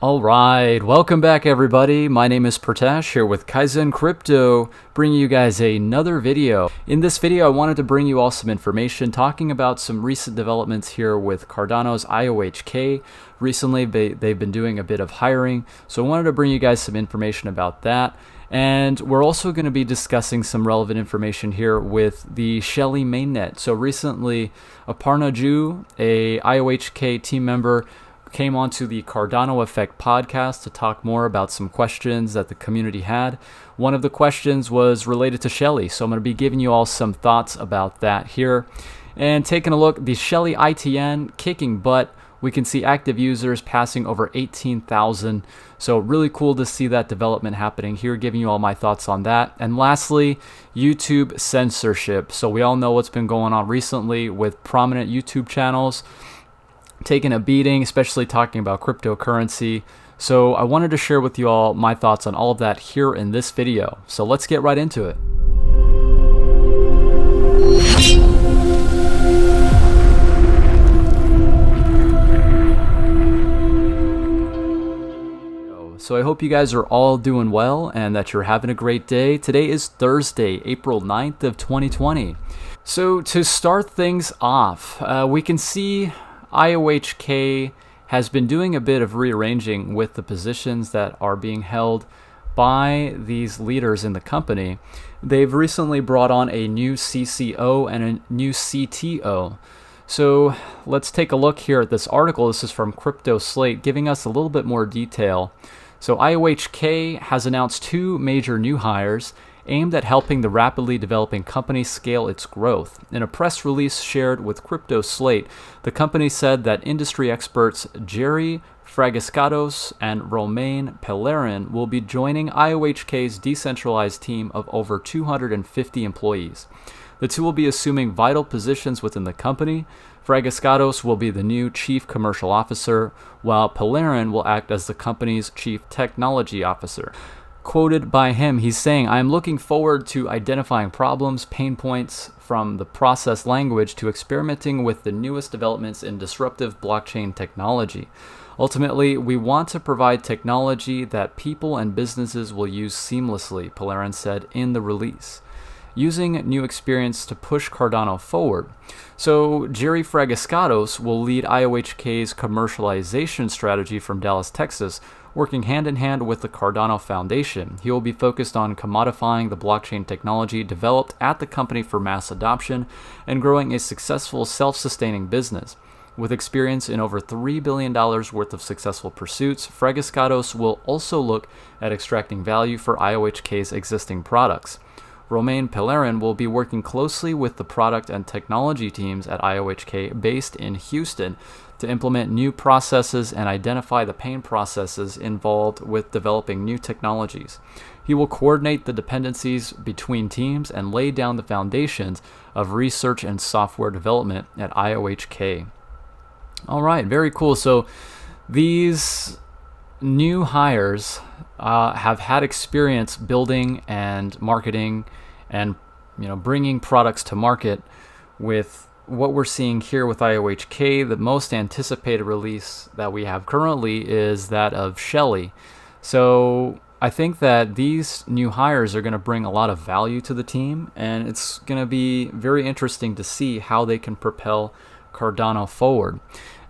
All right, welcome back everybody. My name is Pratash here with Kaizen Crypto, bringing you guys another video. In this video, I wanted to bring you all some information talking about some recent developments here with Cardano's IOHK. Recently, they've been doing a bit of hiring, so I wanted to bring you guys some information about that. And we're also going to be discussing some relevant information here with the Shelley mainnet. So recently, Aparna Ju, a IOHK team member, came onto the Cardano Effect podcast to talk more about some questions that the community had. One of the questions was related to Shelley, so I'm going to be giving you all some thoughts about that here. And taking a look, the Shelley ITN kicking butt. We can see active users passing over 18,000. So really cool to see that development happening here, giving you all my thoughts on that. And lastly, YouTube censorship. So we all know what's been going on recently with prominent YouTube channels taking a beating, especially talking about cryptocurrency. So I wanted to share with you all my thoughts on all of that here in this video. So let's get right into it. So I hope you guys are all doing well and that you're having a great day. Today is Thursday, April 9th of 2020. So to start things off, we can see IOHK has been doing a bit of rearranging with the positions that are being held by these leaders in the company. They've recently brought on a new CCO and a new CTO. So let's take a look here at this article. This is from Crypto Slate, giving us a little bit more detail. So IOHK has announced two major new hires aimed at helping the rapidly developing company scale its growth. In a press release shared with Crypto Slate, the company said that industry experts Jerry Fragiskatos and Romain Pellerin will be joining IOHK's decentralized team of over 250 employees. The two will be assuming vital positions within the company. Fragiskatos will be the new Chief Commercial Officer, while Pellerin will act as the company's Chief Technology Officer. Quoted by him, he's saying, "I am looking forward to identifying problems, pain points from the process language to experimenting with the newest developments in disruptive blockchain technology. Ultimately, we want to provide technology that people and businesses will use seamlessly," Pellerin said in the release, using new experience to push Cardano forward. So Jerry Fragiskatos will lead IOHK's commercialization strategy from Dallas, Texas, working hand-in-hand with the Cardano Foundation. He will be focused on commodifying the blockchain technology developed at the company for mass adoption and growing a successful self-sustaining business. With experience in over $3 billion worth of successful pursuits, Fragiskatos will also look at extracting value for IOHK's existing products. Romain Pellerin will be working closely with the product and technology teams at IOHK based in Houston to implement new processes and identify the pain processes involved with developing new technologies. He will coordinate the dependencies between teams and lay down the foundations of research and software development at IOHK. All right, very cool. So these new hires have had experience building and marketing and bringing products to market. With what we're seeing here with IOHK, the most anticipated release that we have currently is that of Shelley. So I think that these new hires are going to bring a lot of value to the team, and it's going to be very interesting to see how they can propel Cardano forward.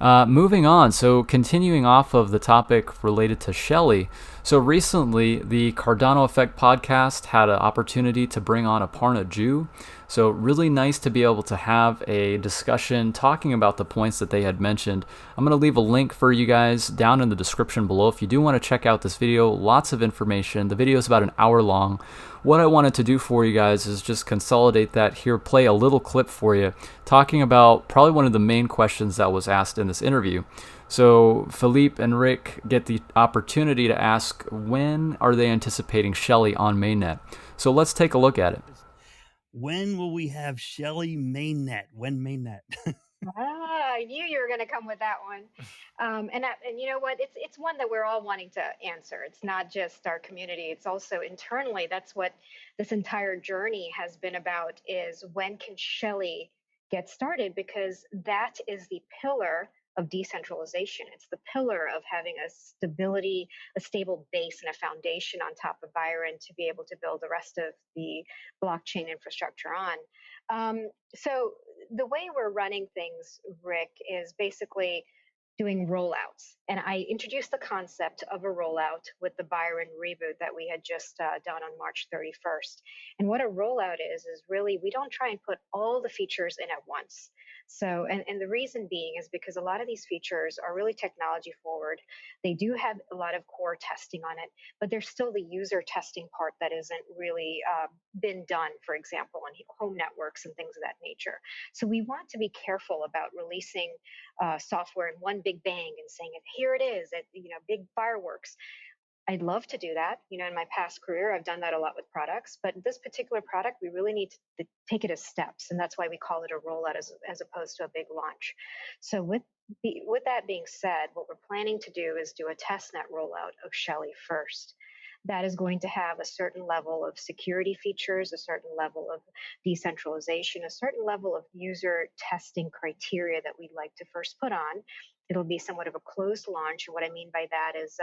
Moving on, so continuing off of the topic related to Shelley. So recently, the Cardano Effect podcast had an opportunity to bring on Aparna Ju. So really nice to be able to have a discussion talking about the points that they had mentioned. I'm going to leave a link for you guys down in the description below if you do want to check out this video. Lots of information. The video is about an hour long. What I wanted to do for you guys is just consolidate that here, play a little clip for you, talking about probably one of the main questions that was asked in this interview. So Philippe and Rick get the opportunity to ask, when are they anticipating Shelley on mainnet? So let's take a look at it. When will we have Shelley mainnet? When mainnet? I knew you were going to come with that one. And you know what? It's one that we're all wanting to answer. It's not just our community. It's also internally. That's what this entire journey has been about, is when can Shelley get started? Because that is the pillar of decentralization. It's the pillar of having a stability, a stable base and a foundation on top of Byron to be able to build the rest of the blockchain infrastructure on. So the way we're running things, Rick, is basically doing rollouts. And I introduced the concept of a rollout with the Byron reboot that we had just done on March 31st. And what a rollout is really we don't try and put all the features in at once. So, and the reason being is because a lot of these features are really technology forward. They do have a lot of core testing on it, but there's still the user testing part that isn't really been done, for example, on home networks and things of that nature. So we want to be careful about releasing software in one big bang and saying, here it is, big fireworks. I'd love to do that. In my past career, I've done that a lot with products, but this particular product, we really need to take it as steps. And that's why we call it a rollout as opposed to a big launch. So with that being said, what we're planning to do is do a testnet rollout of Shelley first. That is going to have a certain level of security features, a certain level of decentralization, a certain level of user testing criteria that we'd like to first put on. It'll be somewhat of a closed launch. And what I mean by that is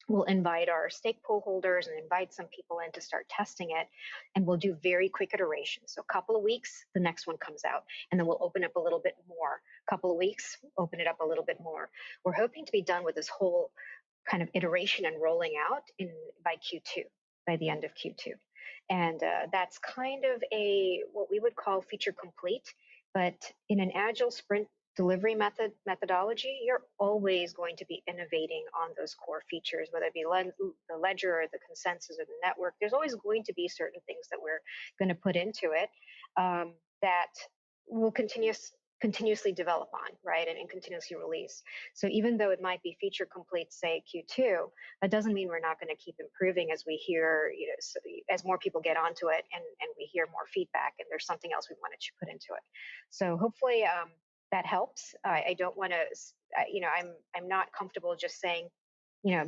we'll invite our stake pool holders and invite some people in to start testing it. And we'll do very quick iterations. So a couple of weeks, the next one comes out. And then we'll open up a little bit more. A couple of weeks, open it up a little bit more. We're hoping to be done with this whole kind of iteration and rolling out by Q2, by the end of Q2. And that's kind of what we would call feature complete. But in an agile sprint delivery methodology, you're always going to be innovating on those core features, whether it be the ledger or the consensus or the network. There's always going to be certain things that we're going to put into it that will continuously develop on, right, and continuously release. So even though it might be feature complete, say Q2, that doesn't mean we're not going to keep improving as we hear, as more people get onto it and we hear more feedback and there's something else we wanted to put into it. So hopefully that helps. I don't want to, I'm not comfortable just saying,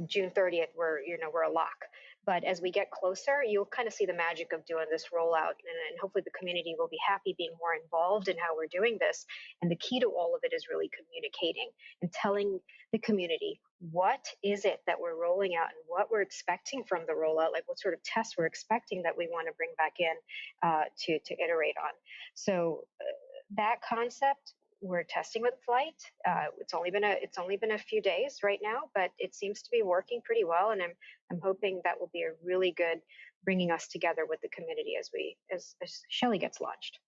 June 30th, we're a lock. But as we get closer, you'll kind of see the magic of doing this rollout, and hopefully the community will be happy being more involved in how we're doing this. And the key to all of it is really communicating and telling the community what is it that we're rolling out and what we're expecting from the rollout, like what sort of tests we're expecting that we want to bring back in to iterate on. So that concept, we're testing with Flight. It's only been a few days right now, but it seems to be working pretty well, and I'm hoping that will be a really good bringing us together with the community as Shelley gets launched.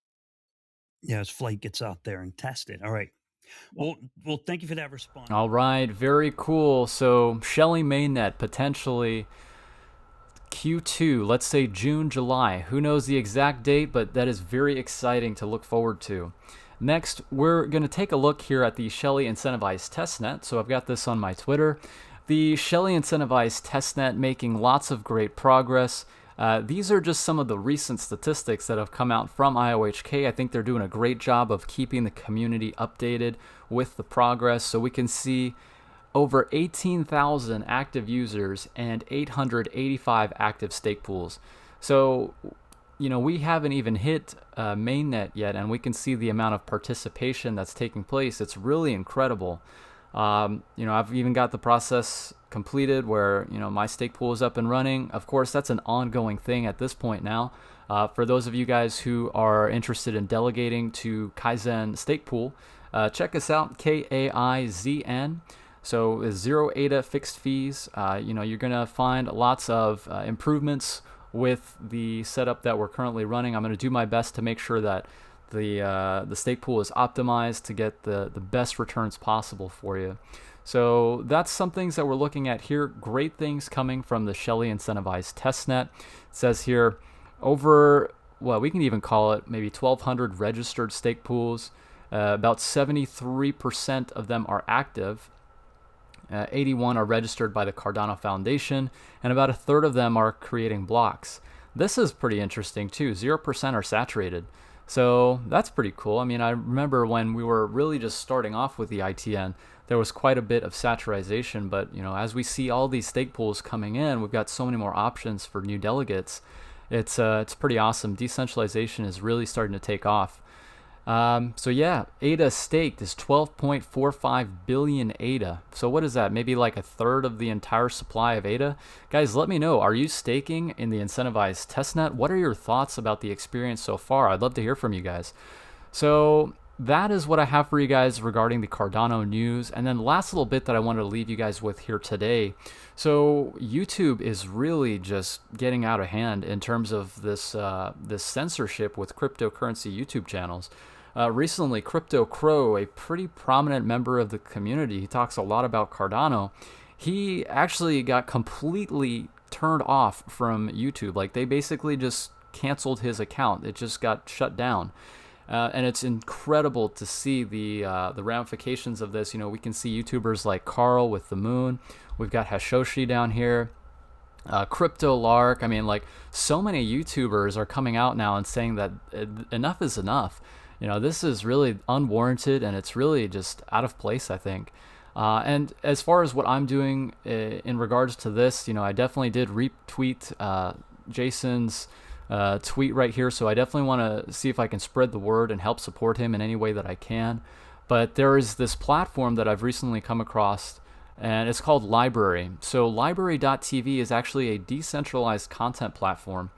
Yeah, as Flight gets out there and tested. All right. Well, thank you for that response. All right, very cool. So Shelley mainnet potentially Q2, let's say June, July. Who knows the exact date, but that is very exciting to look forward to. Next, we're going to take a look here at the Shelley Incentivized Testnet. So I've got this on my Twitter. The Shelley Incentivized Testnet making lots of great progress. These are just some of the recent statistics that have come out from IOHK. I think they're doing a great job of keeping the community updated with the progress. So we can see over 18,000 active users and 885 active stake pools. So we haven't even hit mainnet yet, and we can see the amount of participation that's taking place. It's really incredible. I've even got the process completed where, my stake pool is up and running. Of course, that's an ongoing thing at this point now. For those of you guys who are interested in delegating to Kaizen Stake Pool, check us out, KAIZN. So it's 0 ADA fixed fees. You're going to find lots of improvements with the setup that we're currently running. I'm going to do my best to make sure that the stake pool is optimized to get the best returns possible for you. So that's some things that we're looking at here. Great things coming from the Shelley Incentivized Testnet. It says here we can even call it maybe 1,200 registered stake pools. About 73% of them are active. 81 are registered by the Cardano Foundation, and about a third of them are creating blocks. This is pretty interesting too. 0% are saturated. So that's pretty cool. I mean, I remember when we were really just starting off with the ITN, there was quite a bit of saturation, but as we see all these stake pools coming in, we've got so many more options for new delegates. It's pretty awesome. Decentralization is really starting to take off. So yeah, ADA staked is 12.45 billion ADA. So what is that? Maybe like a third of the entire supply of ADA? Guys, let me know. Are you staking in the incentivized testnet? What are your thoughts about the experience so far? I'd love to hear from you guys. So that is what I have for you guys regarding the Cardano news. And then last little bit that I wanted to leave you guys with here today. So YouTube is really just getting out of hand in terms of this this censorship with cryptocurrency YouTube channels. Recently, Crypto Crow, a pretty prominent member of the community, he talks a lot about Cardano. He actually got completely turned off from YouTube. Like they basically just canceled his account. It just got shut down. And it's incredible to see the ramifications of this. You know, we can see YouTubers like Carl with the Moon. We've got Hashoshi down here, Crypto Lark. I mean, like so many YouTubers are coming out now and saying that enough is enough. You know, this is really unwarranted and it's really just out of place, I think. And as far as what I'm doing in regards to this, you know, I definitely did retweet Jason's tweet right here, so I definitely want to see if I can spread the word and help support him in any way that I can. But there is this platform that I've recently come across, and it's called LBRY. So LBRY.tv is actually a decentralized content platform.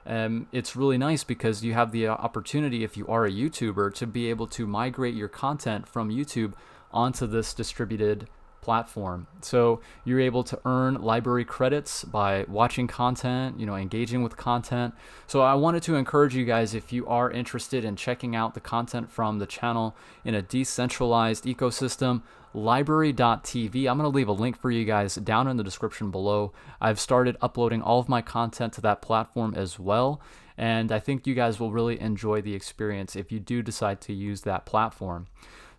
It's really nice because you have the opportunity, if you are a YouTuber, to be able to migrate your content from YouTube onto this distributed platform. So you're able to earn LBRY credits by watching content, you know, engaging with content. So I wanted to encourage you guys, if you are interested in checking out the content from the channel in a decentralized ecosystem, LBRY.tv. I'm going to leave a link for you guys down in the description below. I've started uploading all of my content to that platform as well, and I think you guys will really enjoy the experience if you do decide to use that platform.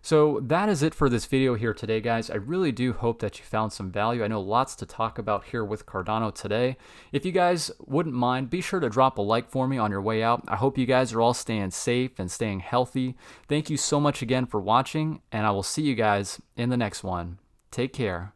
So that is it for this video here today, guys. I really do hope that you found some value. I know lots to talk about here with Cardano today. If you guys wouldn't mind, be sure to drop a like for me on your way out. I hope you guys are all staying safe and staying healthy. Thank you so much again for watching, and I will see you guys in the next one. Take care.